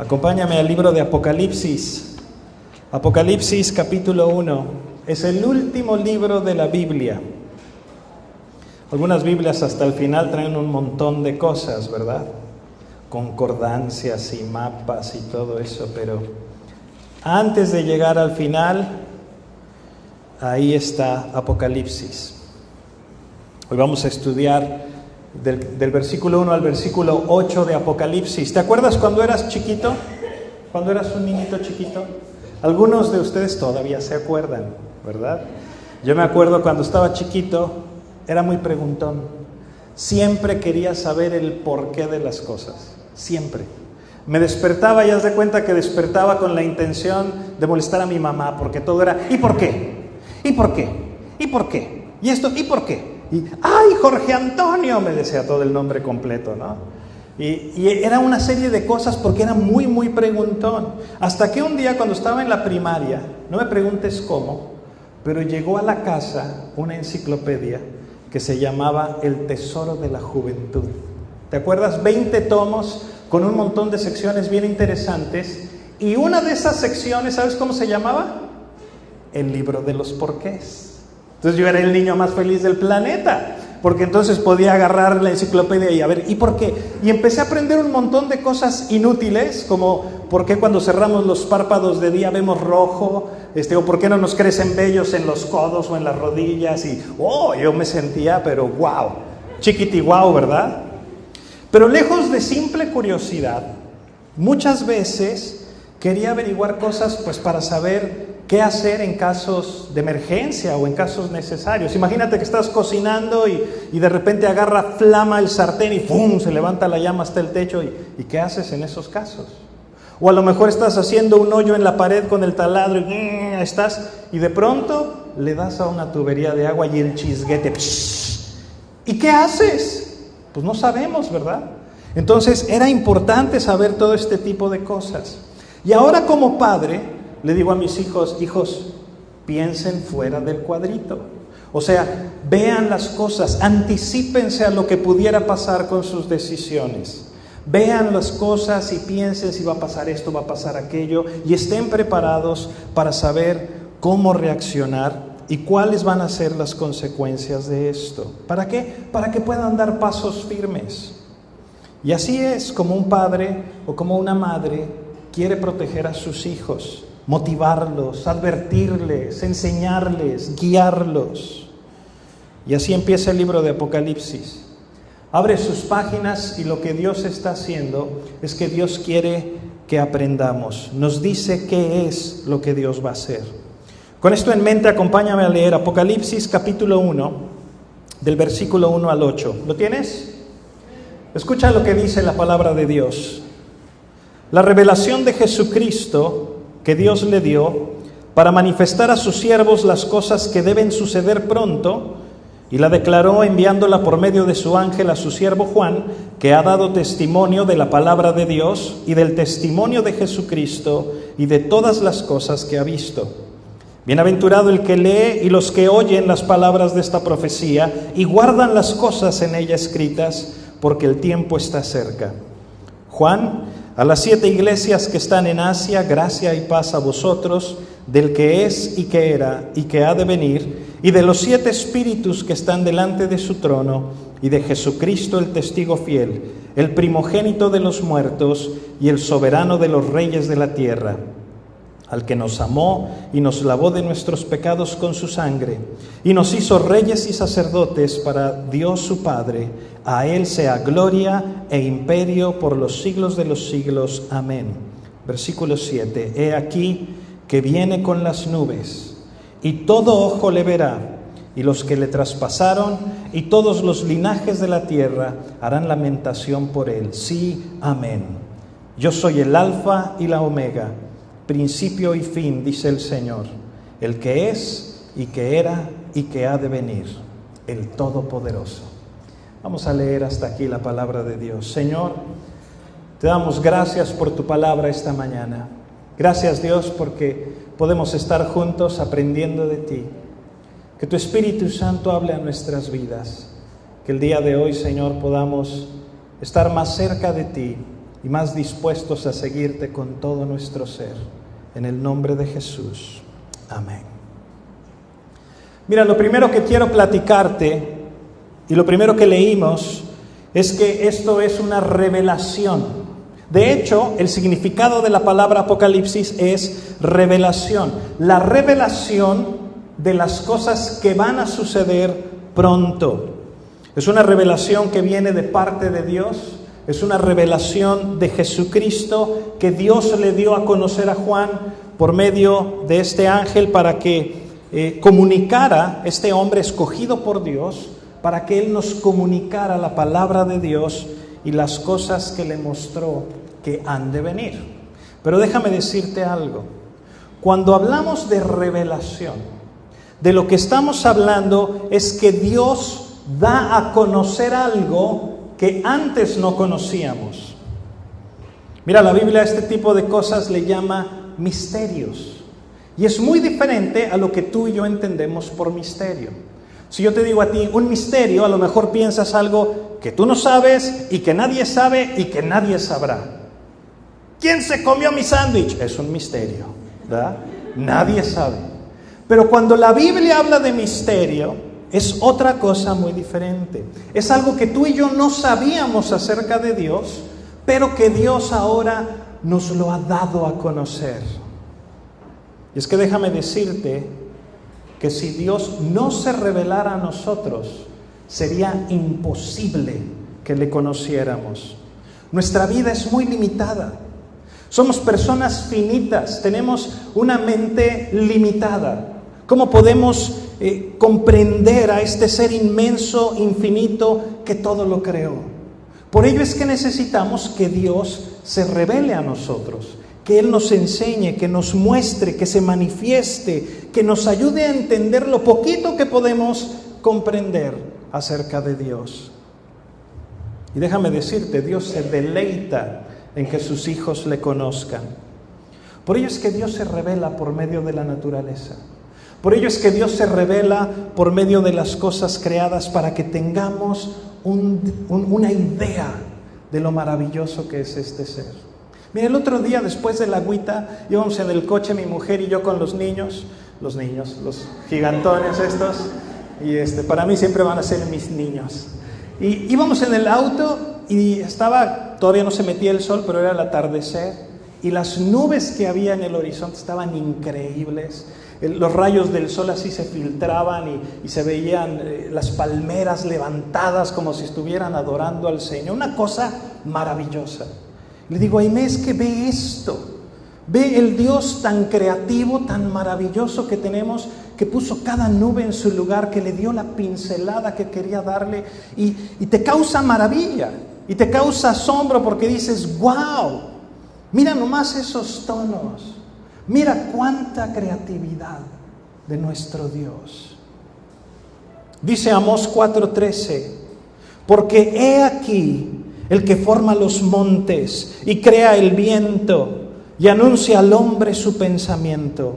Acompáñame al libro de Apocalipsis. Apocalipsis capítulo 1. Es el último libro de la Biblia. Algunas Biblias hasta el final traen un montón de cosas, ¿verdad? Concordancias y mapas y todo eso, pero antes de llegar al final, ahí está Apocalipsis. Hoy vamos a estudiar del versículo 1 al versículo 8 de Apocalipsis. ¿Te acuerdas cuando eras chiquito? Cuando eras un niñito chiquito. Algunos de ustedes todavía se acuerdan, ¿verdad? Yo me acuerdo cuando estaba chiquito, era muy preguntón. Siempre quería saber el porqué de las cosas. Siempre. Me despertaba y haz de cuenta que despertaba con la intención de molestar a mi mamá, porque todo era ¿y por qué? ¿Y por qué? ¿Y por qué? ¿Y esto? ¿Y por qué? Y ¡ay, Jorge Antonio! Me decía todo el nombre completo, ¿no? Y era una serie de cosas porque era muy preguntón. Hasta que un día cuando estaba en la primaria, no me preguntes cómo, pero llegó a la casa una enciclopedia que se llamaba El Tesoro de la Juventud. ¿Te acuerdas? 20 tomos con un montón de secciones bien interesantes. Y una de esas secciones, ¿sabes cómo se llamaba? El libro de los porqués. Entonces yo era el niño más feliz del planeta, porque entonces podía agarrar la enciclopedia y a ver, ¿y por qué? Y empecé a aprender un montón de cosas inútiles, como por qué cuando cerramos los párpados de día vemos rojo, o por qué no nos crecen vellos en los codos o en las rodillas, y yo me sentía, pero wow, chiquiti wow, ¿verdad? Pero lejos de simple curiosidad, muchas veces quería averiguar cosas pues para saber qué hacer en casos de emergencia o en casos necesarios. Imagínate que estás cocinando y de repente agarra flama el sartén y ¡pum!, se levanta la llama hasta el techo. ¿Y qué haces en esos casos? O a lo mejor estás haciendo un hoyo en la pared con el taladro y de pronto le das a una tubería de agua y el chisguete. ¿Y qué haces? Pues no sabemos, ¿verdad? Entonces era importante saber todo este tipo de cosas. Y ahora como padre le digo a mis hijos, piensen fuera del cuadrito. O sea, vean las cosas, anticípense a lo que pudiera pasar con sus decisiones. Vean las cosas y piensen si va a pasar esto, va a pasar aquello, y estén preparados para saber cómo reaccionar y cuáles van a ser las consecuencias de esto. ¿Para qué? Para que puedan dar pasos firmes. Y así es como un padre o como una madre quiere proteger a sus hijos. Motivarlos, advertirles, enseñarles, guiarlos. Y así empieza el libro de Apocalipsis. Abre sus páginas y lo que Dios está haciendo es que Dios quiere que aprendamos. Nos dice qué es lo que Dios va a hacer. Con esto en mente, acompáñame a leer Apocalipsis capítulo 1, del versículo 1 al 8. ¿Lo tienes? Escucha lo que dice la palabra de Dios. La revelación de Jesucristo que Dios le dio para manifestar a sus siervos las cosas que deben suceder pronto, y la declaró enviándola por medio de su ángel a su siervo Juan, que ha dado testimonio de la palabra de Dios y del testimonio de Jesucristo y de todas las cosas que ha visto. Bienaventurado el que lee y los que oyen las palabras de esta profecía y guardan las cosas en ella escritas, porque el tiempo está cerca. Juan, a las 7 iglesias que están en Asia, gracia y paz a vosotros, del que es y que era y que ha de venir, y de los 7 espíritus que están delante de su trono, y de Jesucristo el testigo fiel, el primogénito de los muertos y el soberano de los reyes de la tierra, al que nos amó y nos lavó de nuestros pecados con su sangre, y nos hizo reyes y sacerdotes para Dios su Padre. A Él sea gloria e imperio por los siglos de los siglos. Amén. Versículo 7. He aquí que viene con las nubes, y todo ojo le verá, y los que le traspasaron, y todos los linajes de la tierra harán lamentación por Él. Sí, amén. Yo soy el Alfa y la Omega, principio y fin, dice el Señor, el que es y que era y que ha de venir, el Todopoderoso. Vamos a leer hasta aquí la palabra de Dios. Señor, te damos gracias por tu palabra esta mañana. Gracias, Dios, porque podemos estar juntos aprendiendo de ti. Que tu Espíritu Santo hable a nuestras vidas. Que el día de hoy, Señor, podamos estar más cerca de ti y más dispuestos a seguirte con todo nuestro ser. En el nombre de Jesús. Amén. Mira, lo primero que quiero platicarte y lo primero que leímos es que esto es una revelación. De hecho, el significado de la palabra Apocalipsis es revelación. La revelación de las cosas que van a suceder pronto. Es una revelación que viene de parte de Dios. Es una revelación de Jesucristo que Dios le dio a conocer a Juan por medio de este ángel para que comunicara, este hombre escogido por Dios, para que él nos comunicara la palabra de Dios y las cosas que le mostró que han de venir. Pero déjame decirte algo. Cuando hablamos de revelación, de lo que estamos hablando es que Dios da a conocer algo que antes no conocíamos. Mira, la Biblia a este tipo de cosas le llama misterios. Y es muy diferente a lo que tú y yo entendemos por misterio. Si yo te digo a ti un misterio, a lo mejor piensas algo que tú no sabes y que nadie sabe y que nadie sabrá. ¿Quién se comió mi sándwich? Es un misterio, ¿verdad? Nadie sabe. Pero cuando la Biblia habla de misterio, es otra cosa muy diferente. Es algo que tú y yo no sabíamos acerca de Dios, pero que Dios ahora nos lo ha dado a conocer. Y es que déjame decirte que si Dios no se revelara a nosotros, sería imposible que le conociéramos. Nuestra vida es muy limitada. Somos personas finitas, tenemos una mente limitada. ¿Cómo podemos comprender a este ser inmenso, infinito, que todo lo creó? Por ello es que necesitamos que Dios se revele a nosotros, que Él nos enseñe, que nos muestre, que se manifieste, que nos ayude a entender lo poquito que podemos comprender acerca de Dios. Y déjame decirte, Dios se deleita en que sus hijos le conozcan. Por ello es que Dios se revela por medio de la naturaleza. Por ello es que Dios se revela por medio de las cosas creadas para que tengamos una idea de lo maravilloso que es este ser. Mira, el otro día después de la agüita íbamos en el coche mi mujer y yo con los niños, los gigantones estos, y para mí siempre van a ser mis niños. Y íbamos en el auto y todavía no se metía el sol, pero era el atardecer, y las nubes que había en el horizonte estaban increíbles. Los rayos del sol así se filtraban y se veían las palmeras levantadas como si estuvieran adorando al Señor. Una cosa maravillosa. Le digo a Inés que ve esto. Ve el Dios tan creativo, tan maravilloso que tenemos, que puso cada nube en su lugar, que le dio la pincelada que quería darle. Y te causa maravilla y te causa asombro porque dices, wow, mira nomás esos tonos. Mira cuánta creatividad de nuestro Dios. Dice Amós 4:13, porque he aquí el que forma los montes y crea el viento y anuncia al hombre su pensamiento,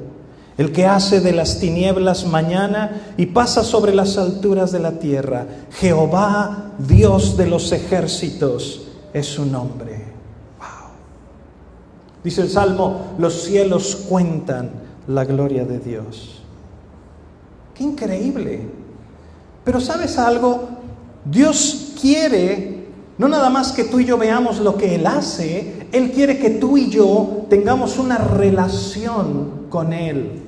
el que hace de las tinieblas mañana y pasa sobre las alturas de la tierra. Jehová, Dios de los ejércitos, es su nombre. Dice el Salmo, los cielos cuentan la gloria de Dios. ¡Qué increíble! Pero ¿sabes algo? Dios quiere no nada más que tú y yo veamos lo que Él hace, Él quiere que tú y yo tengamos una relación con Él.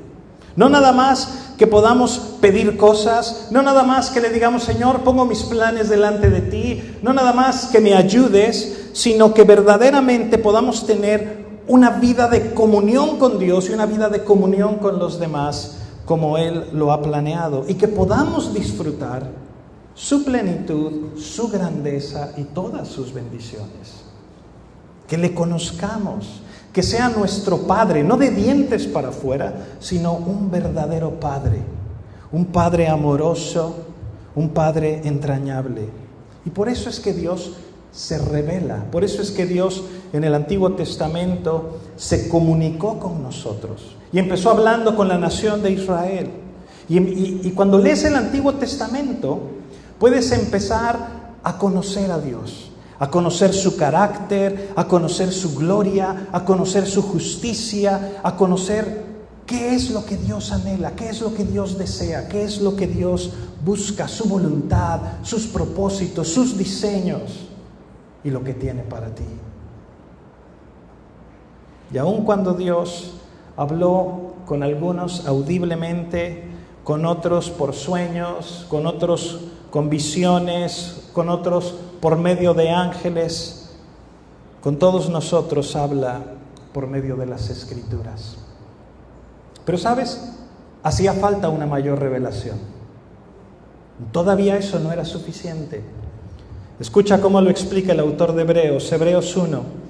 No nada más que podamos pedir cosas, no nada más que le digamos, Señor, pongo mis planes delante de ti, no nada más que me ayudes, sino que verdaderamente podamos tener una vida de comunión con Dios y una vida de comunión con los demás como Él lo ha planeado, y que podamos disfrutar su plenitud, su grandeza y todas sus bendiciones. Que le conozcamos, que sea nuestro Padre, no de dientes para afuera, sino un verdadero Padre, un Padre amoroso, un Padre entrañable. Y por eso es que Dios se revela, por eso es que Dios en el Antiguo Testamento se comunicó con nosotros y empezó hablando con la nación de Israel. Y cuando lees el Antiguo Testamento, puedes empezar a conocer a Dios, a conocer su carácter, a conocer su gloria, a conocer su justicia, a conocer qué es lo que Dios anhela, qué es lo que Dios desea, qué es lo que Dios busca, su voluntad, sus propósitos, sus diseños y lo que tiene para ti. Y aun cuando Dios habló con algunos audiblemente, con otros por sueños, con otros con visiones, con otros por medio de ángeles, con todos nosotros habla por medio de las Escrituras. Pero ¿sabes? Hacía falta una mayor revelación. Todavía eso no era suficiente. Escucha cómo lo explica el autor de Hebreos 1.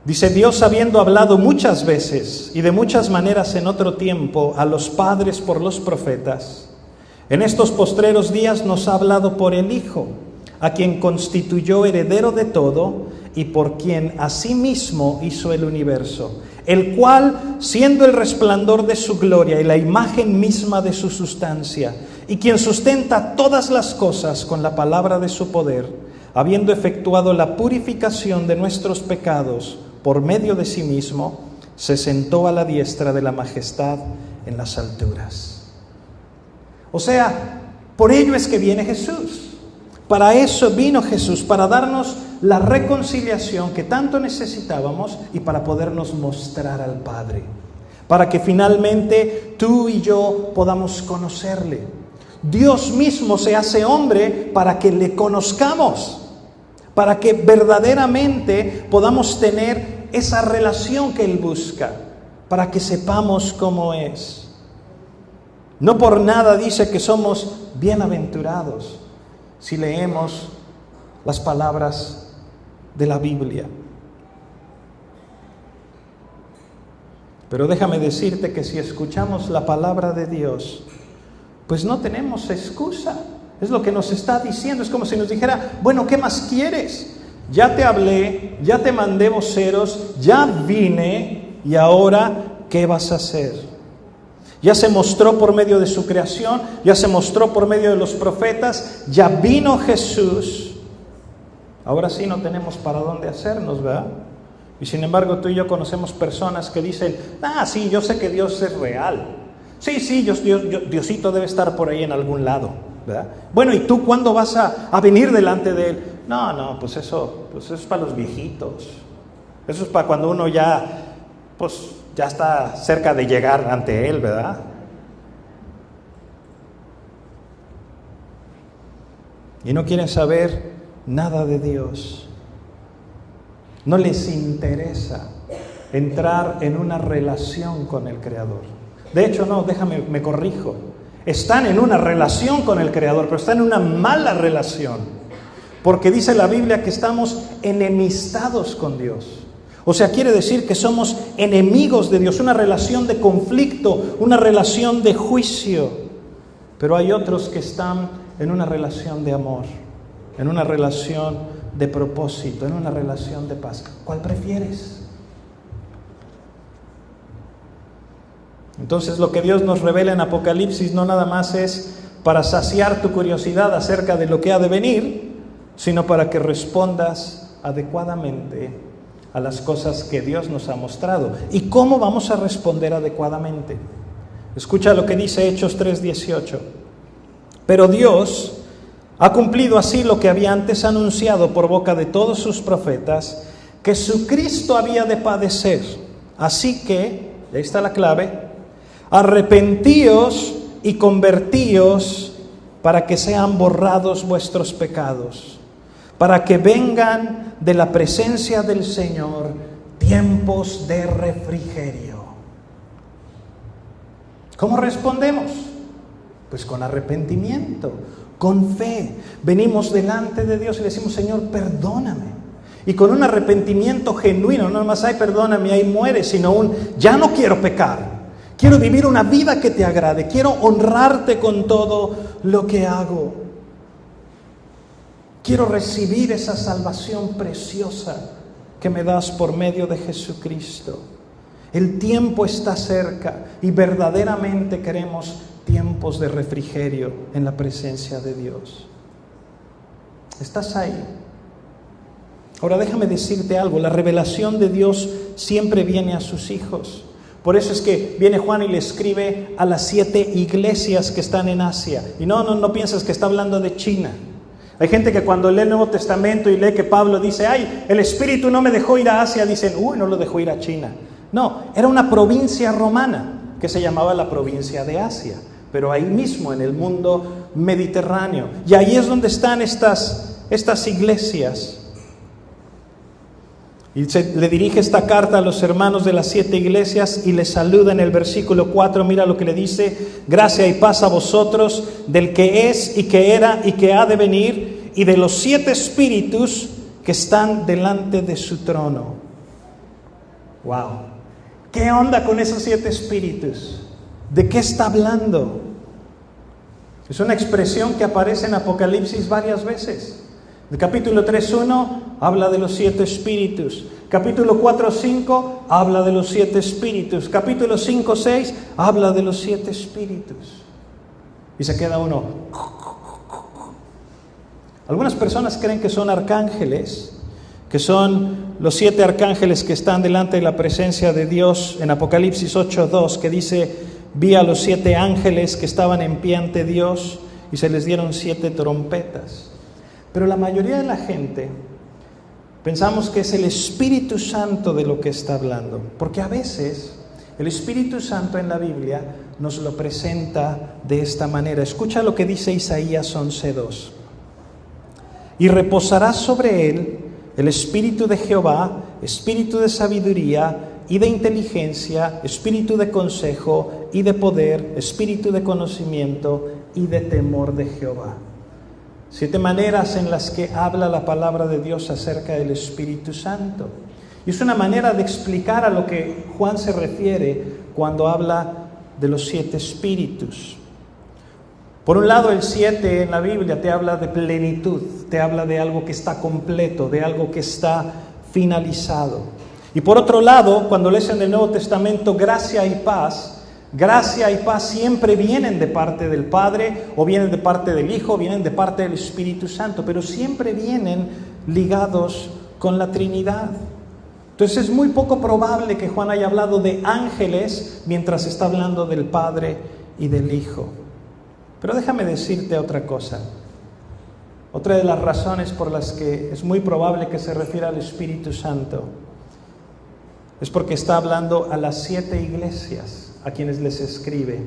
Dice: Dios, habiendo hablado muchas veces y de muchas maneras en otro tiempo a los padres por los profetas, en estos postreros días nos ha hablado por el Hijo, a quien constituyó heredero de todo y por quien asimismo hizo el universo, el cual, siendo el resplandor de su gloria y la imagen misma de su sustancia, y quien sustenta todas las cosas con la palabra de su poder, habiendo efectuado la purificación de nuestros pecados por medio de sí mismo, se sentó a la diestra de la majestad en las alturas. O sea, por ello es que viene Jesús. Para eso vino Jesús, para darnos la reconciliación que tanto necesitábamos y para podernos mostrar al Padre. Para que finalmente tú y yo podamos conocerle. Dios mismo se hace hombre para que le conozcamos, para que verdaderamente podamos tener esa relación que Él busca, para que sepamos cómo es. No por nada dice que somos bienaventurados si leemos las palabras de la Biblia. Pero déjame decirte que si escuchamos la palabra de Dios, pues no tenemos excusa. Es lo que nos está diciendo. Es como si nos dijera: bueno, ¿qué más quieres? Ya te hablé, ya te mandé voceros, ya vine, y ahora, ¿qué vas a hacer? Ya se mostró por medio de su creación, ya se mostró por medio de los profetas, ya vino Jesús. Ahora sí no tenemos para dónde hacernos, ¿verdad? Y sin embargo tú y yo conocemos personas que dicen: sí, yo sé que Dios es real. Sí, Diosito debe estar por ahí en algún lado, ¿verdad? Bueno, ¿y tú cuándo vas a venir delante de Él? No, pues eso es para los viejitos. Eso es para cuando uno ya está cerca de llegar ante Él, ¿verdad? Y no quieren saber nada de Dios. No les interesa entrar en una relación con el Creador. De hecho, me corrijo. Están en una relación con el Creador, pero están en una mala relación. Porque dice la Biblia que estamos enemistados con Dios. O sea, quiere decir que somos enemigos de Dios, una relación de conflicto, una relación de juicio. Pero hay otros que están en una relación de amor, en una relación de propósito, en una relación de paz. ¿Cuál prefieres? Entonces, lo que Dios nos revela en Apocalipsis no nada más es para saciar tu curiosidad acerca de lo que ha de venir, sino para que respondas adecuadamente a las cosas que Dios nos ha mostrado. ¿Y cómo vamos a responder adecuadamente? Escucha lo que dice Hechos 3:18. Pero Dios ha cumplido así lo que había antes anunciado por boca de todos sus profetas, que su Cristo había de padecer. Así que, y ahí está la clave, arrepentíos y convertíos para que sean borrados vuestros pecados, para que vengan de la presencia del Señor tiempos de refrigerio. ¿Cómo respondemos? Pues con arrepentimiento, con fe. Venimos delante de Dios y le decimos: Señor, perdóname. Y con un arrepentimiento genuino, no más ay, perdóname, ahí muere, sino ya no quiero pecar. Quiero vivir una vida que te agrade. Quiero honrarte con todo lo que hago. Quiero recibir esa salvación preciosa que me das por medio de Jesucristo. El tiempo está cerca y verdaderamente queremos tiempos de refrigerio en la presencia de Dios. ¿Estás ahí? Ahora déjame decirte algo, la revelación de Dios siempre viene a sus hijos. Por eso es que viene Juan y le escribe a las 7 iglesias que están en Asia. Y no pienses que está hablando de China. Hay gente que cuando lee el Nuevo Testamento y lee que Pablo dice, ay, el Espíritu no me dejó ir a Asia, dicen, uy, no lo dejó ir a China. No, era una provincia romana que se llamaba la provincia de Asia, pero ahí mismo en el mundo mediterráneo. Y ahí es donde están estas iglesias. Y le dirige esta carta a los hermanos de las 7 iglesias y les saluda en el versículo 4. Mira lo que le dice: gracia y paz a vosotros, del que es y que era y que ha de venir, y de los 7 espíritus que están delante de su trono. Wow. ¿Qué onda con esos 7 espíritus? ¿De qué está hablando? Es una expresión que aparece en Apocalipsis varias veces. El capítulo 3:1 habla de los 7 espíritus. Capítulo 4:5 habla de los 7 espíritus. Capítulo 5:6 habla de los 7 espíritus. Y se queda uno. Algunas personas creen que son arcángeles, que son los 7 arcángeles que están delante de la presencia de Dios en Apocalipsis 8:2, que dice: vi a los 7 ángeles que estaban en pie ante Dios y se les dieron 7 trompetas. Pero la mayoría de la gente pensamos que es el Espíritu Santo de lo que está hablando, porque a veces el Espíritu Santo en la Biblia nos lo presenta de esta manera. Escucha lo que dice Isaías 11:2. Y reposará sobre él el Espíritu de Jehová, Espíritu de sabiduría y de inteligencia, Espíritu de consejo y de poder, Espíritu de conocimiento y de temor de Jehová. 7 maneras en las que habla la palabra de Dios acerca del Espíritu Santo. Y es una manera de explicar a lo que Juan se refiere cuando habla de los 7 espíritus. Por un lado, el 7 en la Biblia te habla de plenitud, te habla de algo que está completo, de algo que está finalizado. Y por otro lado, cuando lees en el Nuevo Testamento gracia y paz siempre vienen de parte del Padre, o vienen de parte del Hijo, o vienen de parte del Espíritu Santo, pero siempre vienen ligados con la Trinidad. Entonces es muy poco probable que Juan haya hablado de ángeles mientras está hablando del Padre y del Hijo. Pero déjame decirte otra cosa. Otra de las razones por las que es muy probable que se refiera al Espíritu Santo es porque está hablando a las 7 iglesias a quienes les escribe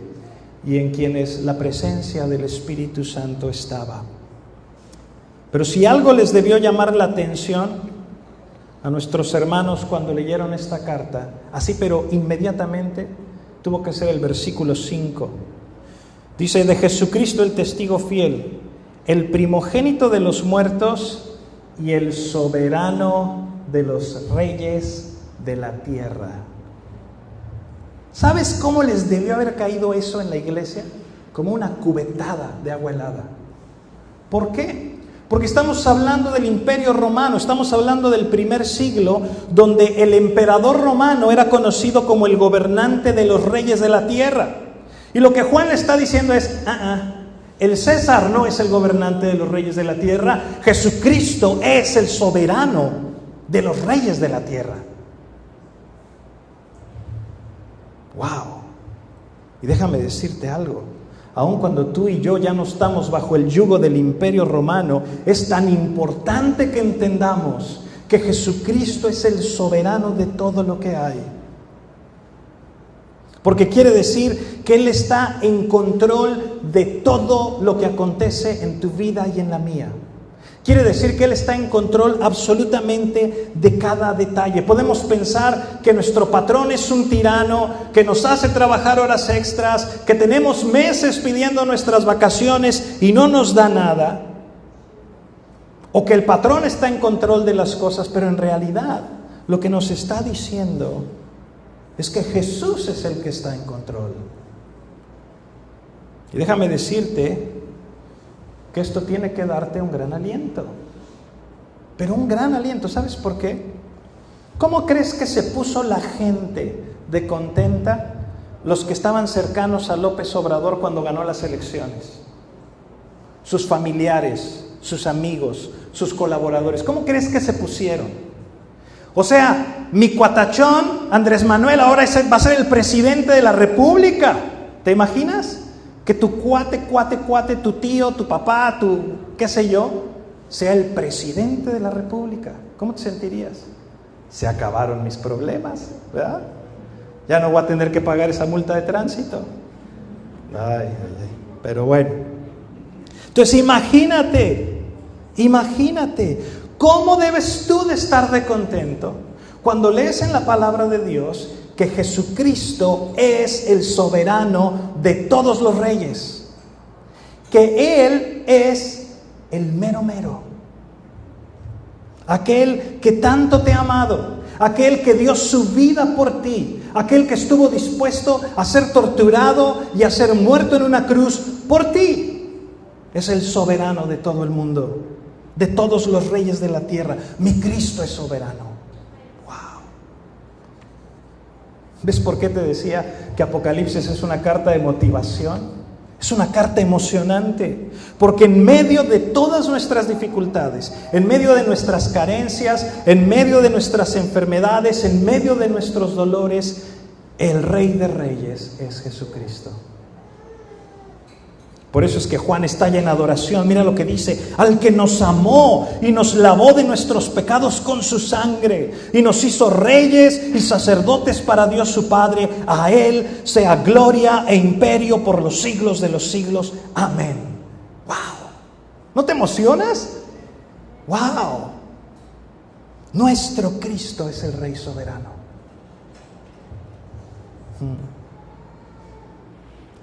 y en quienes la presencia del Espíritu Santo estaba. Pero si algo les debió llamar la atención a nuestros hermanos cuando leyeron esta carta, así pero inmediatamente, tuvo que ser el versículo 5. Dice: de Jesucristo el testigo fiel, el primogénito de los muertos y el soberano de los reyes de la tierra. ¿Sabes cómo les debió haber caído eso en la iglesia? Como una cubetada de agua helada. ¿Por qué? Porque estamos hablando del Imperio Romano, estamos hablando del primer siglo, donde el emperador romano era conocido como el gobernante de los reyes de la tierra. Y lo que Juan le está diciendo es, el César no es el gobernante de los reyes de la tierra, Jesucristo es el soberano de los reyes de la tierra. ¡Wow! Y déjame decirte algo, aun cuando tú y yo ya no estamos bajo el yugo del Imperio Romano, es tan importante que entendamos que Jesucristo es el soberano de todo lo que hay. Porque quiere decir que Él está en control de todo lo que acontece en tu vida y en la mía. Quiere decir que Él está en control absolutamente de cada detalle. Podemos pensar que nuestro patrón es un tirano, que nos hace trabajar horas extras, que tenemos meses pidiendo nuestras vacaciones y no nos da nada. O que el patrón está en control de las cosas, pero en realidad lo que nos está diciendo es que Jesús es el que está en control. Y déjame decirte que esto tiene que darte un gran aliento. Pero un gran aliento, ¿sabes por qué? ¿Cómo crees que se puso la gente de contenta, los que estaban cercanos a López Obrador cuando ganó las elecciones? Sus familiares, sus amigos, sus colaboradores. ¿Cómo crees que se pusieron? O sea, mi cuatachón, Andrés Manuel, ahora va a ser el presidente de la República. ¿Te imaginas? Que tu cuate, tu tío, tu papá, tu qué sé yo, sea el presidente de la República. ¿Cómo te sentirías? Se acabaron mis problemas, ¿verdad? Ya no voy a tener que pagar esa multa de tránsito. Ay. Pero bueno. Entonces imagínate, ¿cómo debes tú de estar de contento cuando lees en la palabra de Dios que Jesucristo es el soberano de todos los reyes? Que Él es el mero mero. Aquel que tanto te ha amado, aquel que dio su vida por ti, aquel que estuvo dispuesto a ser torturado y a ser muerto en una cruz por ti. Es el soberano de todo el mundo, de todos los reyes de la tierra. Mi Cristo es soberano. Wow. ¿Ves por qué te decía que Apocalipsis es una carta de motivación? Es una carta emocionante, porque en medio de todas nuestras dificultades, en medio de nuestras carencias, en medio de nuestras enfermedades, en medio de nuestros dolores, el Rey de Reyes es Jesucristo. Por eso es que Juan estalla en adoración. Mira lo que dice: al que nos amó y nos lavó de nuestros pecados con su sangre y nos hizo reyes y sacerdotes para Dios su Padre, a Él sea gloria e imperio por los siglos de los siglos. Amén. ¡Wow! ¿No te emocionas? ¡Wow! Nuestro Cristo es el Rey soberano.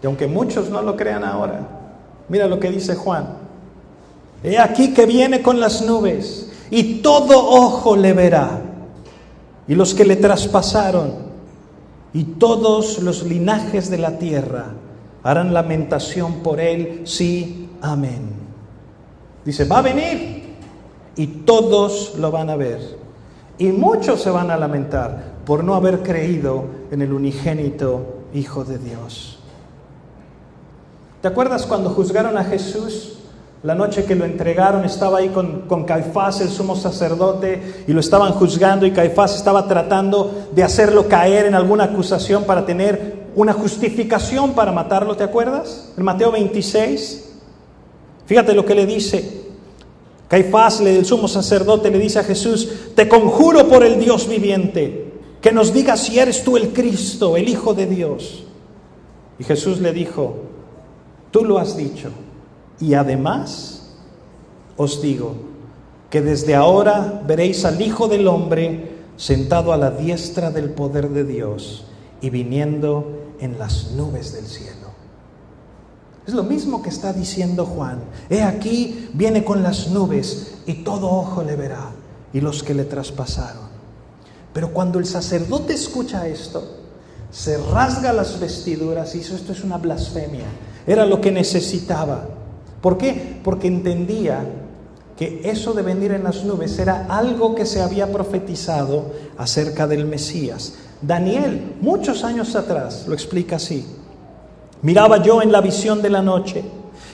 Y aunque muchos no lo crean ahora, mira lo que dice Juan: he aquí que viene con las nubes, y todo ojo le verá, y los que le traspasaron, y todos los linajes de la tierra harán lamentación por él. Sí, amén. Dice, va a venir, y todos lo van a ver, y muchos se van a lamentar por no haber creído en el unigénito Hijo de Dios. ¿Te acuerdas cuando juzgaron a Jesús? La noche que lo entregaron, estaba ahí con Caifás, el sumo sacerdote, y lo estaban juzgando, y Caifás estaba tratando de hacerlo caer en alguna acusación para tener una justificación para matarlo. ¿Te acuerdas? En Mateo 26, fíjate lo que le dice Caifás, el sumo sacerdote, le dice a Jesús: te conjuro por el Dios viviente, que nos digas si eres tú el Cristo, el Hijo de Dios. Y Jesús le dijo: tú lo has dicho, y además os digo que desde ahora veréis al Hijo del Hombre sentado a la diestra del poder de Dios y viniendo en las nubes del cielo. Es lo mismo que está diciendo Juan. He aquí, viene con las nubes, y todo ojo le verá, y los que le traspasaron. Pero cuando el sacerdote escucha esto, se rasga las vestiduras y dice: esto es una blasfemia. Era lo que necesitaba. ¿Por qué? Porque entendía que eso de venir en las nubes era algo que se había profetizado acerca del Mesías. Daniel, muchos años atrás, lo explica así: miraba yo en la visión de la noche,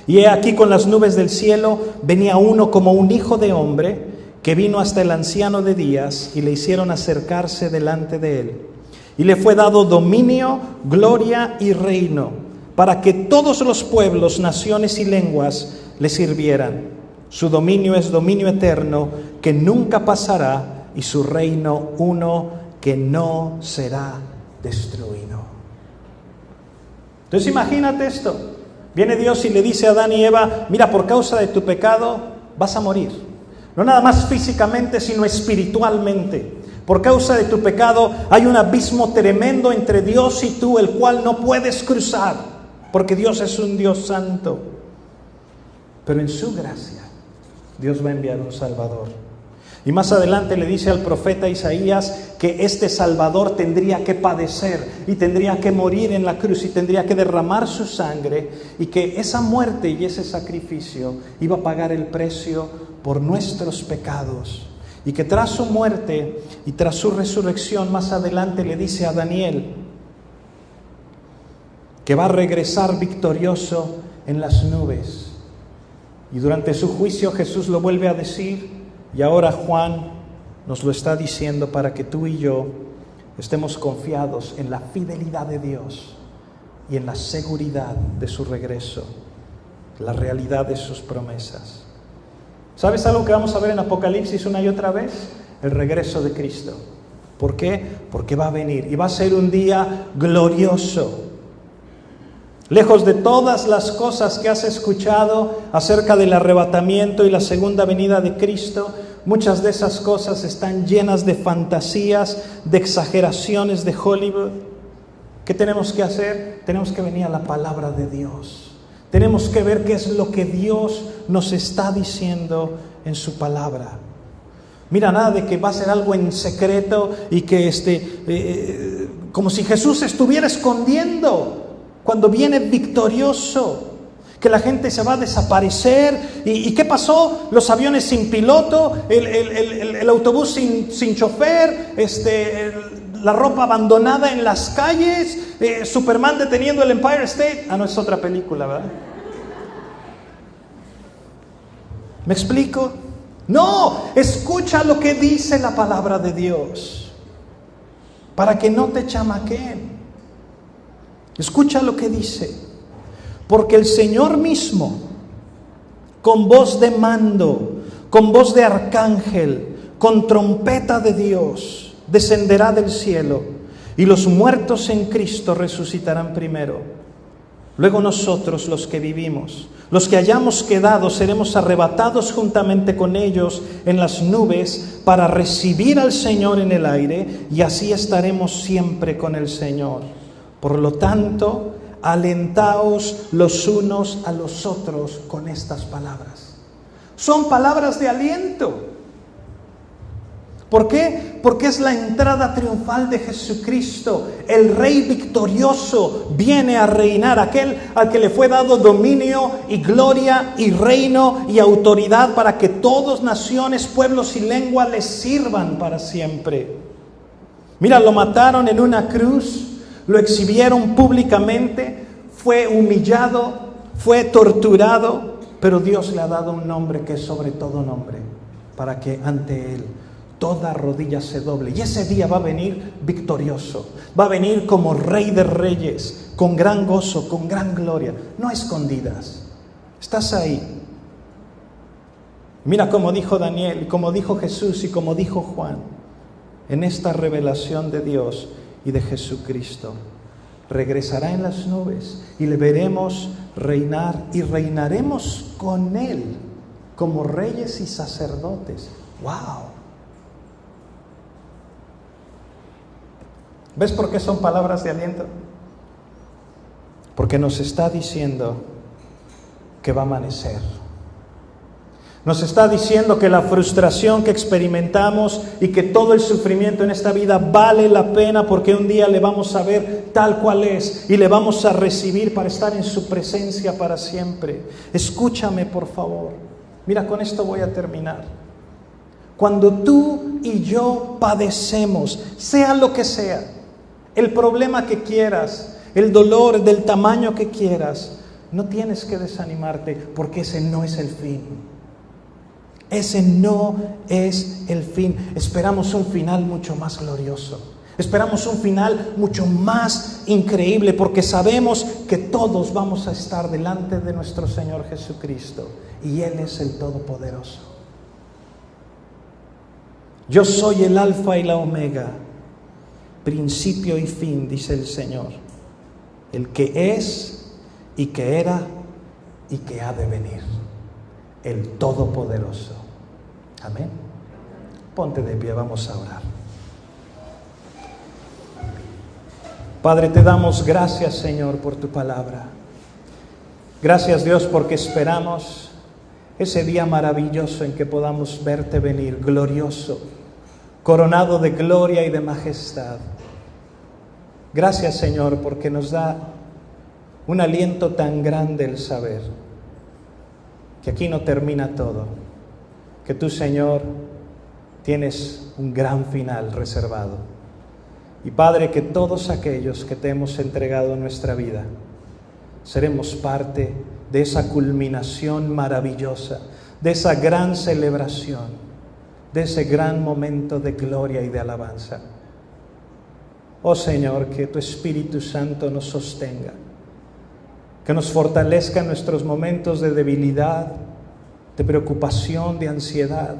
y he aquí con las nubes del cielo venía uno como un hijo de hombre, que vino hasta el anciano de días, y le hicieron acercarse delante de él. Y le fue dado dominio, gloria y reino, para que todos los pueblos, naciones y lenguas le sirvieran. Su dominio es dominio eterno, que nunca pasará, y su reino uno, que no será destruido. Entonces imagínate esto. Viene Dios y le dice a Adán y Eva: mira, por causa de tu pecado vas a morir. No nada más físicamente, sino espiritualmente. Por causa de tu pecado hay un abismo tremendo entre Dios y tú, el cual no puedes cruzar, porque Dios es un Dios santo. Pero en su gracia, Dios va a enviar un Salvador. Y más adelante le dice al profeta Isaías que este Salvador tendría que padecer y tendría que morir en la cruz y tendría que derramar su sangre, y que esa muerte y ese sacrificio iba a pagar el precio por nuestros pecados. Y que tras su muerte y tras su resurrección, más adelante le dice a Daniel que va a regresar victorioso en las nubes. Y durante su juicio Jesús lo vuelve a decir, y ahora Juan nos lo está diciendo para que tú y yo estemos confiados en la fidelidad de Dios y en la seguridad de su regreso, la realidad de sus promesas. ¿Sabes algo que vamos a ver en Apocalipsis una y otra vez? El regreso de Cristo. ¿Por qué? Porque va a venir y va a ser un día glorioso. Lejos de todas las cosas que has escuchado acerca del arrebatamiento y la segunda venida de Cristo, muchas de esas cosas están llenas de fantasías, de exageraciones de Hollywood. ¿Qué tenemos que hacer? Tenemos que venir a la palabra de Dios. Tenemos que ver qué es lo que Dios nos está diciendo en su palabra. Mira, nada de que va a ser algo en secreto y que como si Jesús estuviera escondiendo cuando viene victorioso, que la gente se va a desaparecer. ¿Y qué pasó? Los aviones sin piloto, el autobús sin chofer, la ropa abandonada en las calles, Superman deteniendo el Empire State. No es otra película, ¿verdad? ¿Me explico? No, escucha lo que dice la palabra de Dios, para que no te chamaquen. Escucha lo que dice: porque el Señor mismo, con voz de mando, con voz de arcángel, con trompeta de Dios, descenderá del cielo, y los muertos en Cristo resucitarán primero. Luego nosotros, los que vivimos, los que hayamos quedado, seremos arrebatados juntamente con ellos en las nubes para recibir al Señor en el aire, y así estaremos siempre con el Señor. Por lo tanto, alentaos los unos a los otros con estas palabras. Son palabras de aliento. ¿Por qué? Porque es la entrada triunfal de Jesucristo. El Rey victorioso viene a reinar, aquel al que le fue dado dominio y gloria y reino y autoridad para que todos, naciones, pueblos y lenguas les sirvan para siempre. Mira, lo mataron en una cruz, lo exhibieron públicamente, fue humillado, fue torturado, pero Dios le ha dado un nombre que es sobre todo nombre, para que ante Él toda rodilla se doble. Y ese día va a venir victorioso, va a venir como Rey de Reyes, con gran gozo, con gran gloria, no a escondidas. Estás ahí. Mira cómo dijo Daniel, como dijo Jesús y como dijo Juan, en esta revelación de Dios y de Jesucristo. Regresará en las nubes y le veremos reinar, y reinaremos con Él como reyes y sacerdotes. ¡Wow! ¿Ves por qué son palabras de aliento? Porque nos está diciendo que va a amanecer. Nos está diciendo que la frustración que experimentamos y que todo el sufrimiento en esta vida vale la pena, porque un día le vamos a ver tal cual es y le vamos a recibir para estar en su presencia para siempre. Escúchame, por favor. Mira, con esto voy a terminar. Cuando tú y yo padecemos, sea lo que sea, el problema que quieras, el dolor del tamaño que quieras, no tienes que desanimarte, porque ese no es el fin. Ese no es el fin. Esperamos un final mucho más glorioso. Esperamos un final mucho más increíble, porque sabemos que todos vamos a estar delante de nuestro Señor Jesucristo, y Él es el Todopoderoso. Yo soy el Alfa y la Omega, principio y fin, dice el Señor, el que es y que era y que ha de venir, el Todopoderoso. Amén. Ponte de pie, vamos a orar. Padre, te damos gracias, Señor, por tu palabra. Gracias, Dios, porque esperamos ese día maravilloso en que podamos verte venir, glorioso, coronado de gloria y de majestad. Gracias, Señor, porque nos da un aliento tan grande el saber que aquí no termina todo, que tú, Señor, tienes un gran final reservado. Y Padre, que todos aquellos que te hemos entregado en nuestra vida, seremos parte de esa culminación maravillosa, de esa gran celebración, de ese gran momento de gloria y de alabanza. Oh Señor, que tu Espíritu Santo nos sostenga, que nos fortalezca en nuestros momentos de debilidad, de preocupación, de ansiedad,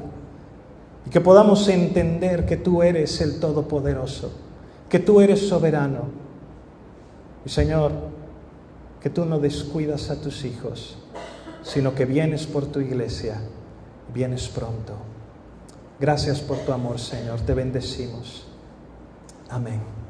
y que podamos entender que tú eres el Todopoderoso, que tú eres soberano. Y Señor, que tú no descuidas a tus hijos, sino que vienes por tu iglesia, vienes pronto. Gracias por tu amor, Señor, te bendecimos. Amén.